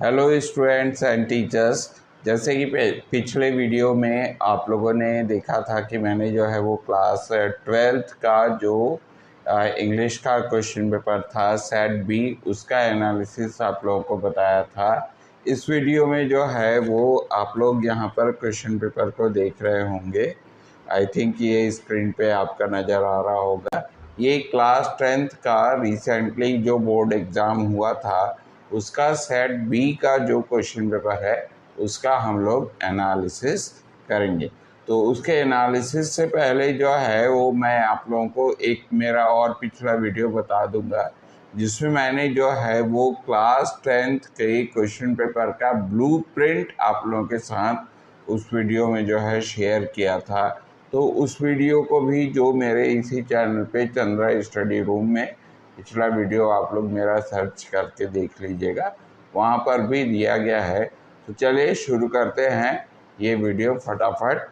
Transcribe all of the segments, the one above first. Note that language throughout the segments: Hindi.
Hello students and teachers. जैसे कि पिछले वीडियो में आप लोगों ने देखा था कि मैंने जो है वो क्लास 12th का जो इंग्लिश का क्वेश्चन पेपर था सेट बी, उसका एनालिसिस आप लोगों को बताया था। इस वीडियो में जो है वो आप लोग यहाँ पर क्वेश्चन पेपर को देख रहे होंगे। आई थिंक ये स्क्रीन पे आपका नज़र आ रहा होगा। ये क्लास 10th का रिसेंटली जो बोर्ड एग्ज़ाम हुआ था उसका सेट बी का जो क्वेश्चन पेपर है उसका हम लोग एनालिसिस करेंगे। तो उसके एनालिसिस से पहले जो है वो मैं आप लोगों को एक मेरा और पिछला वीडियो बता दूंगा जिसमें मैंने जो है वो क्लास 10th के क्वेश्चन पेपर का ब्लूप्रिंट आप लोगों के साथ उस वीडियो में जो है शेयर किया था। तो उस वीडियो को भी जो मेरे इसी चैनल पे चंद्रा स्टडी रूम में पिछला वीडियो आप लोग मेरा सर्च करके देख लीजिएगा, वहाँ पर भी दिया गया है। तो चलिए शुरू करते हैं ये वीडियो फटाफट।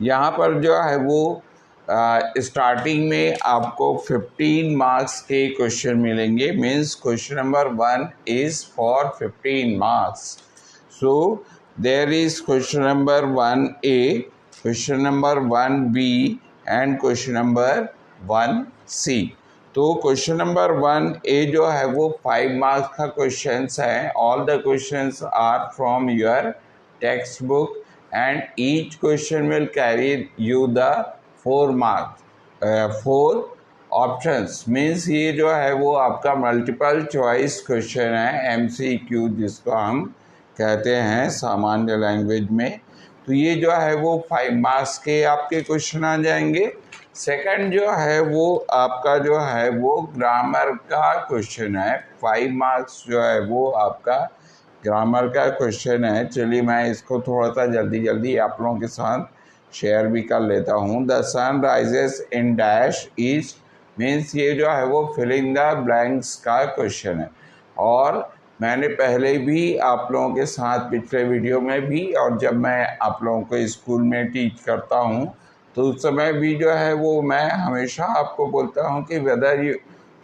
यहाँ पर जो है वो स्टार्टिंग में आपको 15 मार्क्स के क्वेश्चन मिलेंगे। Means question number 1 is for 15 marks. So there is question number 1A, question number 1B and question number 1C। तो क्वेश्चन नंबर 1A जो है वो 5 मार्क्स का क्वेश्चन है। All the questions are from your text book and each question will carry you the 4 marks, 4 options। Means ये जो है वो आपका मल्टीपल चॉइस क्वेश्चन है, MCQ जिसको हम कहते हैं सामान्य लैंग्वेज में। तो ये जो है वो 5 मार्क्स के आपके क्वेश्चन आ जाएंगे। सेकंड जो है वो आपका जो है वो ग्रामर का क्वेश्चन है। 5 मार्क्स जो है वो आपका ग्रामर का क्वेश्चन है। चलिए मैं इसको थोड़ा सा जल्दी आप लोगों के साथ शेयर भी कर लेता हूँ। The sun rises in dash east, means ये जो है वो फिलिंग द ब्लैंक्स का क्वेश्चन है। और मैंने पहले भी आप लोगों के साथ पिछले वीडियो में भी, और जब मैं आप लोगों को स्कूल में टीच करता हूँ तो उस समय भी जो है वो मैं हमेशा आपको बोलता हूँ कि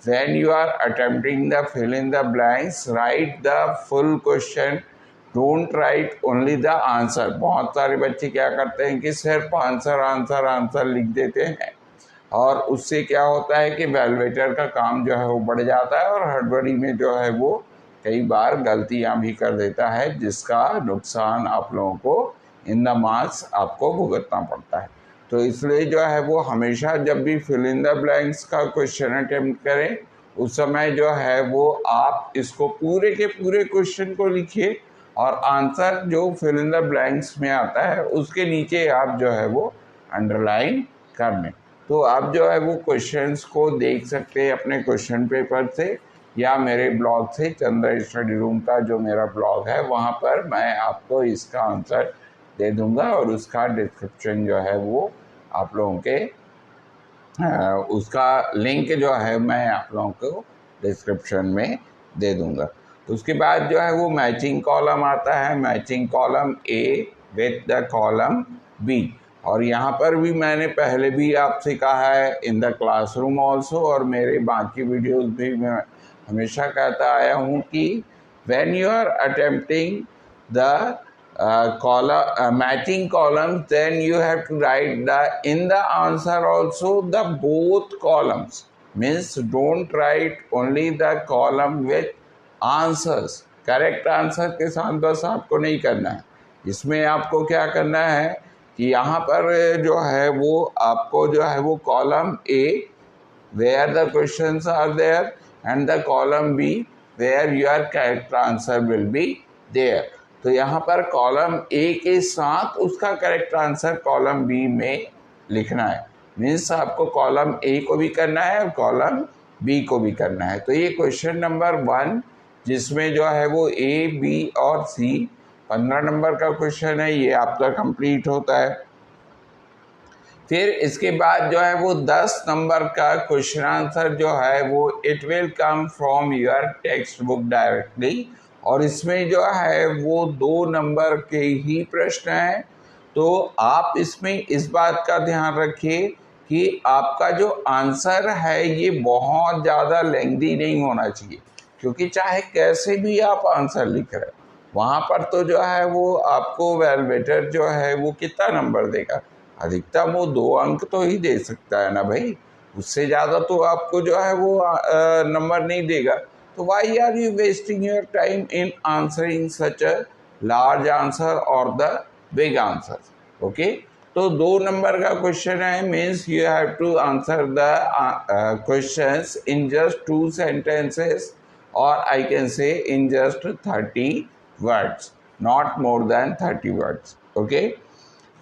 when you are attempting the fill in the blanks, write the full question, don't write only the answer। बहुत सारे बच्चे क्या करते हैं कि सिर्फ आंसर लिख देते हैं और उससे क्या होता है कि वैल्यूएटर का काम जो है वो बढ़ जाता है और हड़बड़ी में जो है वो कई बार गलतियां भी कर देता है, जिसका नुकसान आप लोगों को इन द मार्क्स आपको भुगतना पड़ता है। तो इसलिए जो है वो हमेशा जब भी फिल इन द ब्लैंक्स का क्वेश्चन अटेम्प्ट करें उस समय जो है वो आप इसको पूरे के पूरे क्वेश्चन को लिखिए और आंसर जो फिल इन द ब्लैंक्स में आता है उसके नीचे आप जो है वो अंडरलाइन कर लें। तो आप जो है वो क्वेश्चंस को देख सकते हैं अपने क्वेश्चन पेपर से या मेरे ब्लॉग से, चंद्रा स्टडी रूम का जो मेरा ब्लॉग है वहाँ पर मैं आपको इसका आंसर दे दूंगा और उसका डिस्क्रिप्शन जो है वो आप लोगों के उसका लिंक जो है मैं आप लोगों को डिस्क्रिप्शन में दे दूंगा। उसके बाद जो है वो मैचिंग कॉलम आता है, matching column A with the column B. और यहाँ पर भी मैंने पहले भी आपसे कहा है इन द क्लासरूम ऑल्सो, और मेरे बाकी वीडियोस भी मैं हमेशा कहता आया हूँ कि when you are attempting the matching columns, then you have to write in the answer also the both columns। Means don't write only the column with answers। Correct answer के साथ बस आपको नहीं करना है, इसमें आपको क्या करना है कि यहाँ पर जो है वो आपको जो है वो column A where the questions are there and the column B where your correct answer will be there। तो यहाँ पर कॉलम ए के साथ उसका करेक्ट आंसर कॉलम बी में लिखना है। मीन्स आपको कॉलम ए को भी करना है और कॉलम बी को भी करना है। तो ये क्वेश्चन नंबर 1 जिसमें जो है वो ए बी और सी 15 नंबर का क्वेश्चन है, ये आपका कंप्लीट होता है। फिर इसके बाद जो है वो 10 नंबर का क्वेश्चन आंसर जो है वो it will come from your text book directly, और इसमें जो है वो 2 नंबर के ही प्रश्न हैं। तो आप इसमें इस बात का ध्यान रखिए कि आपका जो आंसर है ये बहुत ज़्यादा लेंथी नहीं होना चाहिए, क्योंकि चाहे कैसे भी आप आंसर लिख रहे हैं वहाँ पर तो जो है वो आपको वैल्यूएटर जो है वो कितना नंबर देगा, अधिकतम वो 2 अंक तो ही दे सकता है ना भाई, उससे ज़्यादा तो आपको जो है वो नंबर नहीं देगा। तो why are you wasting your time in answering such a large answer और द बिग आंसर। ओके, तो 2 नंबर का क्वेश्चन है, means you have to answer the questions in just 2 sentences और I can say in just 30 words, not more than 30 words. Okay,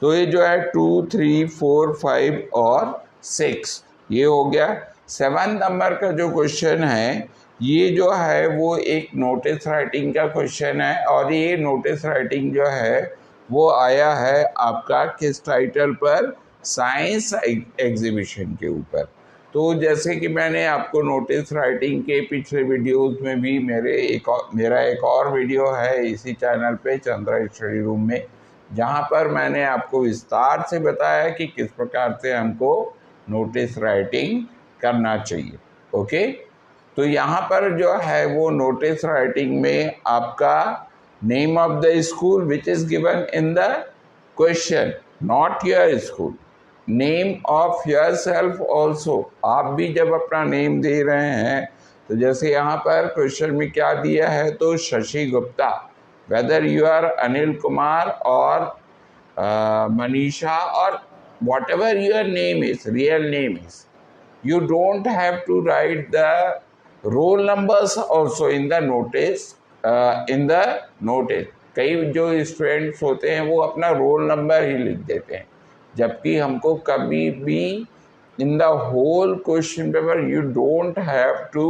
तो ये जो है 2, 3, 4, 5 और 6 ये हो गया। 7 नंबर का जो क्वेश्चन है ये जो है वो एक नोटिस राइटिंग का क्वेश्चन है, और ये नोटिस राइटिंग जो है वो आया है आपका किस टाइटल पर, साइंस एग्जीबिशन के ऊपर। तो जैसे कि मैंने आपको नोटिस राइटिंग के पिछले वीडियोस में भी मेरा एक और वीडियो है इसी चैनल पे चंद्रा स्टडी रूम में, जहाँ पर मैंने आपको विस्तार से बताया कि किस प्रकार से हमको नोटिस राइटिंग करना चाहिए। ओके, तो यहाँ पर जो है वो नोटिस राइटिंग में आपका name of the school which is given in the question, not your school, name of your self also, आप भी जब अपना नेम दे रहे हैं तो जैसे यहाँ पर क्वेश्चन में क्या दिया है, तो Shashi Gupta, whether you are Anil Kumar और Manisha or whatever your name is, real name is, you don't have to write the roll numbers also in the notice, in the notice। कई जो स्टूडेंट्स होते हैं वो अपना रोल नंबर ही लिख देते हैं, जबकि हमको कभी भी in the whole question paper you don't have to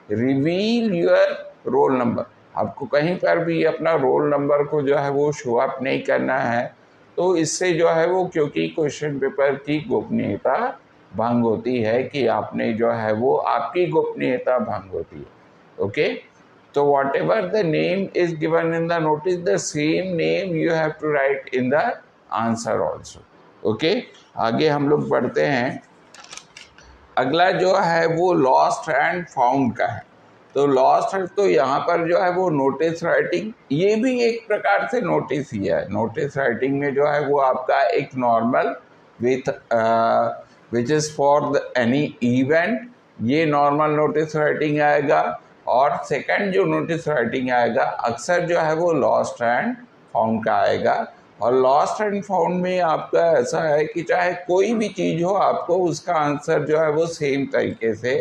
reveal your roll number, आपको कहीं पर भी अपना रोल नंबर को जो है वो शो अप नहीं करना है। तो इससे जो है वो, क्योंकि क्वेश्चन पेपर की गोपनीयता भंग होती है कि आपने जो है वो आपकी गोपनीयता भंग होती है। ओके, तो whatever the name is given in the notice, the same name you have to write in the answer also. Okay, आगे हम लोग बढ़ते हैं। अगला जो है वो लॉस्ट एंड फाउंड का है। तो लॉस्ट है तो यहाँ पर जो है वो नोटिस राइटिंग, ये भी एक प्रकार से नोटिस ही है। नोटिस राइटिंग में जो है वो आपका एक normal with which is for any event, ये नॉर्मल नोटिस राइटिंग आएगा। और सेकंड जो नोटिस राइटिंग आएगा अक्सर जो है वो लॉस्ट एंड फाउंड का आएगा। और लॉस्ट एंड फाउंड में आपका ऐसा है कि चाहे कोई भी चीज़ हो आपको उसका आंसर जो है वो सेम तरीके से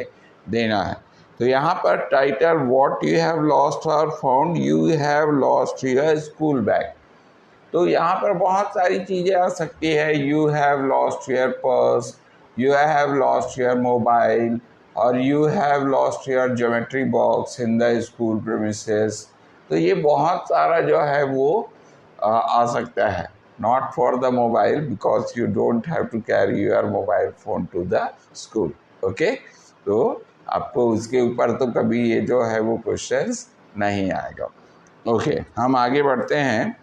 देना है। तो यहाँ पर title what you have lost और found, you have lost your school bag. तो यहाँ पर बहुत सारी चीज़ें आ सकती है, you have lost your purse, you have lost your mobile, और you have lost your geometry box in the school premises. तो ये बहुत सारा जो है वो आ सकता है। Not for the mobile because you don't have to carry your mobile phone to the school. Okay, तो आपको उसके ऊपर तो कभी ये जो है वो क्वेश्चंस नहीं आएगा। ओके, हम आगे बढ़ते हैं।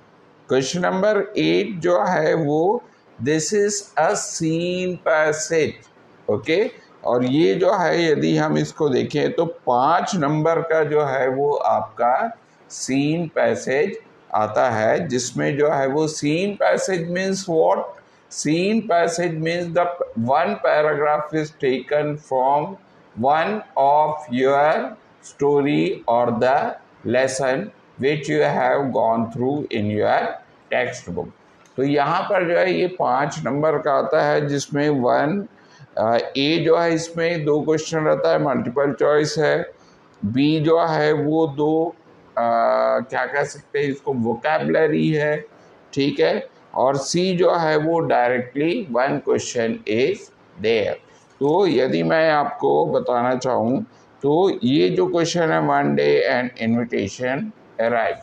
क्वेश्चन नंबर 8 जो है वो this is a seen passage. Okay, और ये जो है यदि हम इसको देखें तो 5 नंबर का जो है वो आपका सीन पैसेज आता है, जिसमें जो है वो seen passage means what, seen passage means the one paragraph is taken from one of your story or the lesson which you have gone through in your text book। तो यहाँ पर जो है ये 5 नंबर का आता है, जिसमें 1 ए जो है इसमें 2 क्वेश्चन रहता है, मल्टीपल चॉइस है। बी जो है वो 2 क्या कह सकते हैं इसको, वोकैबुलरी है, ठीक है। और सी जो है वो डायरेक्टली 1 क्वेश्चन इज देयर। तो यदि मैं आपको बताना चाहूँ तो ये जो क्वेश्चन है, one day and invitation arrive,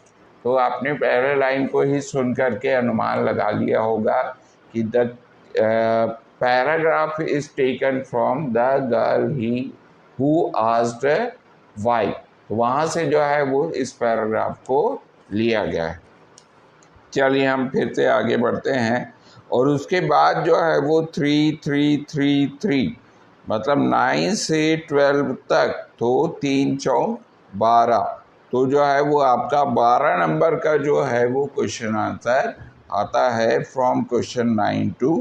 तो आपने पहले लाइन को ही सुन करके अनुमान लगा लिया होगा कि the paragraph is taken from the girl he who asked why. तो वहाँ से जो है वो इस पैराग्राफ को लिया गया है। चलिए हम फिर से आगे बढ़ते हैं। और उसके बाद जो है वो 3 3 3 3, मतलब 9 से 12 तक, तो 3 चौक 12, तो जो है वो आपका 12 नंबर का जो है वो क्वेश्चन आंसर आता है from question 9 to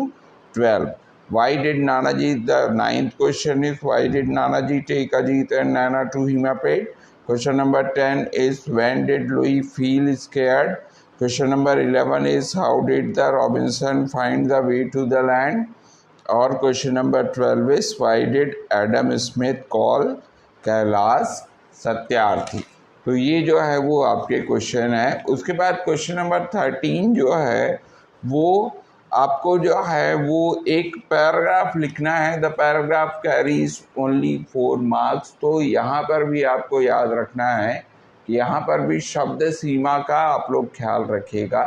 12. Why did Nanaji, the 9th question is, why did Nanaji take Ajit and Nana to Himapet? Question number 10 is, when did Louis feel scared? Question number 11 is, how did the Robinson find the way to the land? और question number 12 is, why did Adam Smith call Kailash Satyarthi? तो ये जो है वो आपके क्वेश्चन है। उसके बाद क्वेश्चन नंबर 13 जो है वो आपको जो है वो एक पैराग्राफ लिखना है। The paragraph carries only 4 marks. तो यहाँ पर भी आपको याद रखना है कि यहाँ पर भी शब्द सीमा का आप लोग ख्याल रखिएगा।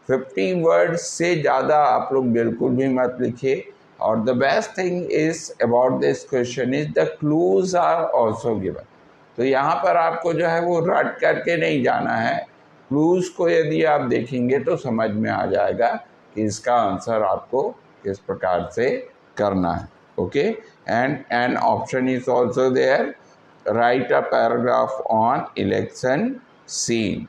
50 वर्ड्स से ज़्यादा आप लोग बिल्कुल भी मत लिखिए। और the best thing is about this question is the clues are also given. तो यहाँ पर आपको जो है वो रट करके नहीं जाना है। क्लूज को यदि आप देखेंगे तो समझ में आ जाएगा कि इसका आंसर आपको किस प्रकार से करना है। Okay, and an option is also there, write a paragraph on election scene.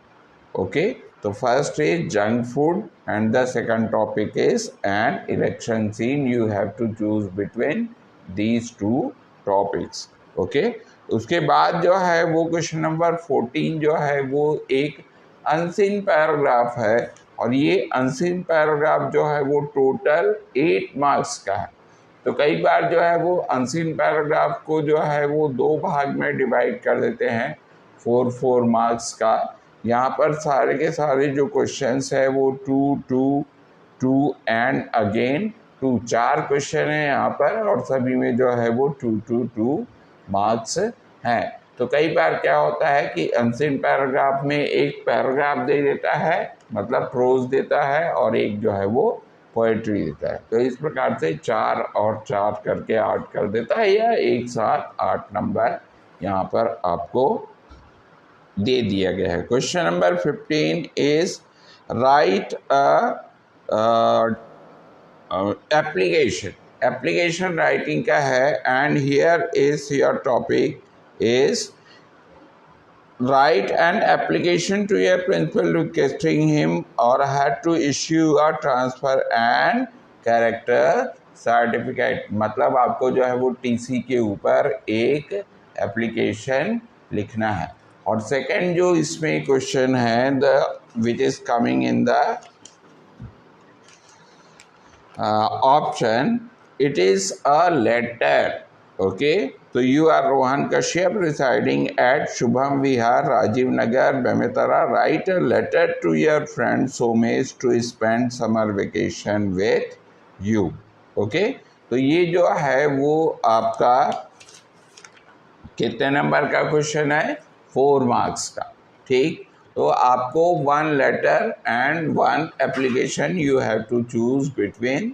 Okay, तो first is junk food and the second topic is an election scene. You have to choose between these two topics. Okay, उसके बाद जो है वो क्वेश्चन नंबर 14 जो है वो एक अनसीन पैराग्राफ है। और ये अनसीन पैराग्राफ जो है वो टोटल 8 मार्क्स का है। तो कई बार जो है वो अनसीन पैराग्राफ को जो है वो 2 भाग में डिवाइड कर देते हैं 4 मार्क्स का। यहाँ पर सारे के सारे जो क्वेश्चंस है वो 2 2 2 एंड अगेन 2, 4 क्वेश्चन है यहाँ पर, और सभी में जो है वो 2 2 2 मार्क्स हैं। तो कई बार क्या होता है कि अनसीन पैराग्राफ में एक पैराग्राफ दे देता है, मतलब प्रोज देता है, और एक जो है वो पोएट्री देता है। तो इस प्रकार से 4 और 4 करके 8 कर देता है, या एक साथ 8 नंबर यहाँ पर आपको दे दिया गया है। Question number 15 is, right application writing का है। And here is your topic is, write an application to your principal requesting him or her to issue a transfer and character certificate। मतलब आपको जो है वो टीसी के ऊपर एक एप्लीकेशन लिखना है। और सेकंड जो इसमें क्वेश्चन है, the which is coming in the option, it is a letter. Okay, तो you are Rohan Kashyap residing at Shubham Vihar, Rajiv Nagar, Bemetara. Write a letter to your friend Somesh to spend summer vacation with you. Okay, तो ये जो है वो आपका कितने नंबर का क्वेश्चन है? 4 मार्क्स का। ठीक, तो आपको 1 letter and 1 application you have to choose between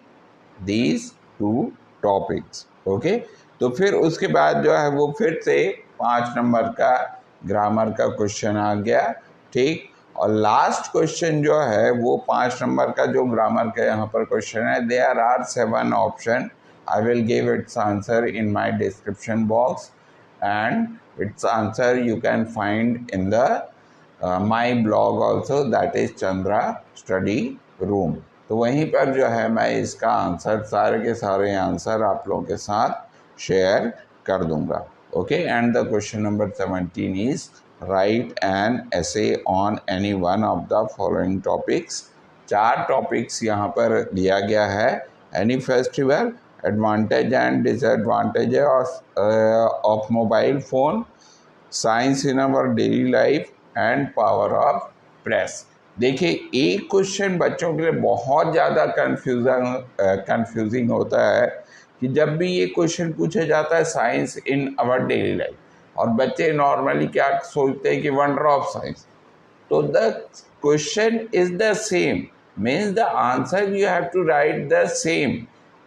these 2 topics. Okay, तो फिर उसके बाद जो है वो फिर से 5 नंबर का ग्रामर का क्वेश्चन आ गया। ठीक, और लास्ट क्वेश्चन जो है वो 5 नंबर का जो ग्रामर का यहाँ पर क्वेश्चन है, there are 7 option. I will give its answer in my description box, and its answer you can find in the my blog also, that is Chandra study room. तो वहीं पर जो है मैं इसका आंसर, सारे के सारे आंसर आप लोगों के साथ शेयर कर दूंगा। Okay, and the question number 17 is, write an essay on any one of the following topics. 4 topics यहाँ पर दिया गया है। Any festival, advantage and disadvantage of mobile phone, science in our daily life, and power of press. देखिए, एक क्वेश्चन बच्चों के लिए बहुत ज़्यादा कंफ्यूजिंग होता है कि जब भी ये क्वेश्चन पूछा जाता है science in our daily life, और बच्चे नॉर्मली क्या सोचते हैं कि वंडर ऑफ साइंस। तो the question is the same, means the answer you have to write the same.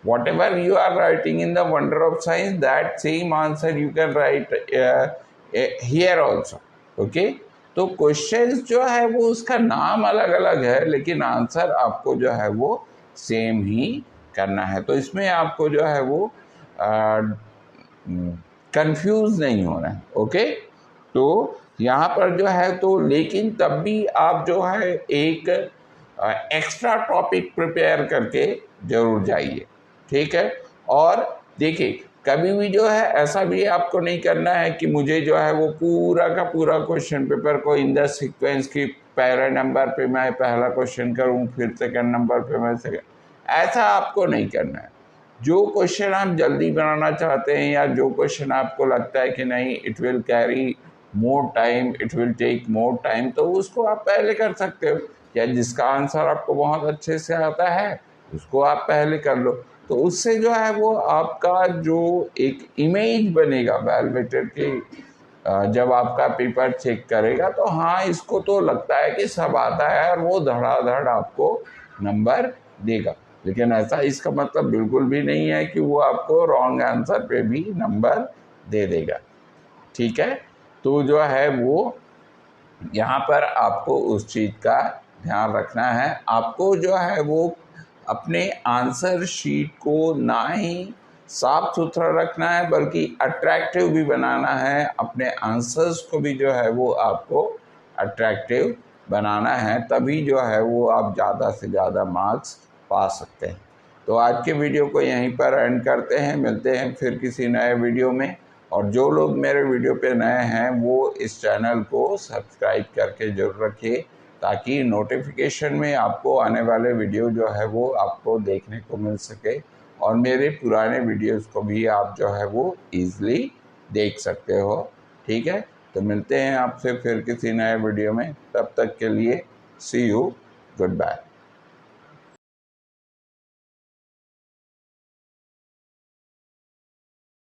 What you are writing in the wonder of science, that same answer you can write here also. Okay, तो क्वेश्चन जो है वो उसका नाम अलग अलग है, लेकिन आंसर आपको जो है वो सेम ही करना है। तो इसमें आपको जो है वो कंफ्यूज नहीं होना है। ओके, तो यहाँ पर जो है तो लेकिन तब भी आप जो है एक एक्स्ट्रा टॉपिक प्रिपेयर करके जरूर जाइए, ठीक है। और देखिए कभी भी जो है ऐसा भी आपको नहीं करना है कि मुझे जो है वो पूरा का पूरा क्वेश्चन पेपर को इन द सीक्वेंस की पहले नंबर पे मैं पहला क्वेश्चन करूं, फिर सेकंड नंबर पे मैं सेकंड, ऐसा आपको नहीं करना है। जो क्वेश्चन आप जल्दी बनाना चाहते हैं या जो क्वेश्चन आपको लगता है कि नहीं it will carry more time, it will take more time, तो उसको आप पहले कर सकते हो। या जिसका आंसर आपको बहुत अच्छे से आता है उसको आप पहले कर लो। तो उससे जो है वो आपका जो एक इमेज बनेगा वैल्यूएटर की, जब आपका पेपर चेक करेगा तो हाँ इसको तो लगता है कि सब आता है और वो धड़ाधड़ आपको नंबर देगा। लेकिन ऐसा इसका मतलब बिल्कुल भी नहीं है कि वो आपको रॉन्ग आंसर पे भी नंबर दे देगा, ठीक है। तो जो है वो यहाँ पर आपको उस चीज़ का ध्यान रखना है। आपको जो है वो अपने आंसर शीट को ना ही साफ सुथरा रखना है बल्कि अट्रैक्टिव भी बनाना है। अपने आंसर्स को भी जो है वो आपको अट्रैक्टिव बनाना है, तभी जो है वो आप ज़्यादा से ज़्यादा मार्क्स पा सकते हैं। तो आज के वीडियो को यहीं पर एंड करते हैं, मिलते हैं फिर किसी नए वीडियो में। और जो लोग मेरे वीडियो पे नए हैं वो इस चैनल को सब्सक्राइब करके जरूर रखिए, ताकि नोटिफिकेशन में आपको आने वाले वीडियो जो है वो आपको देखने को मिल सके और मेरे पुराने वीडियोस को भी आप जो है वो ईज़िली देख सकते हो, ठीक है। तो मिलते हैं आपसे फिर किसी नए वीडियो में, तब तक के लिए सी यू, गुड बाय।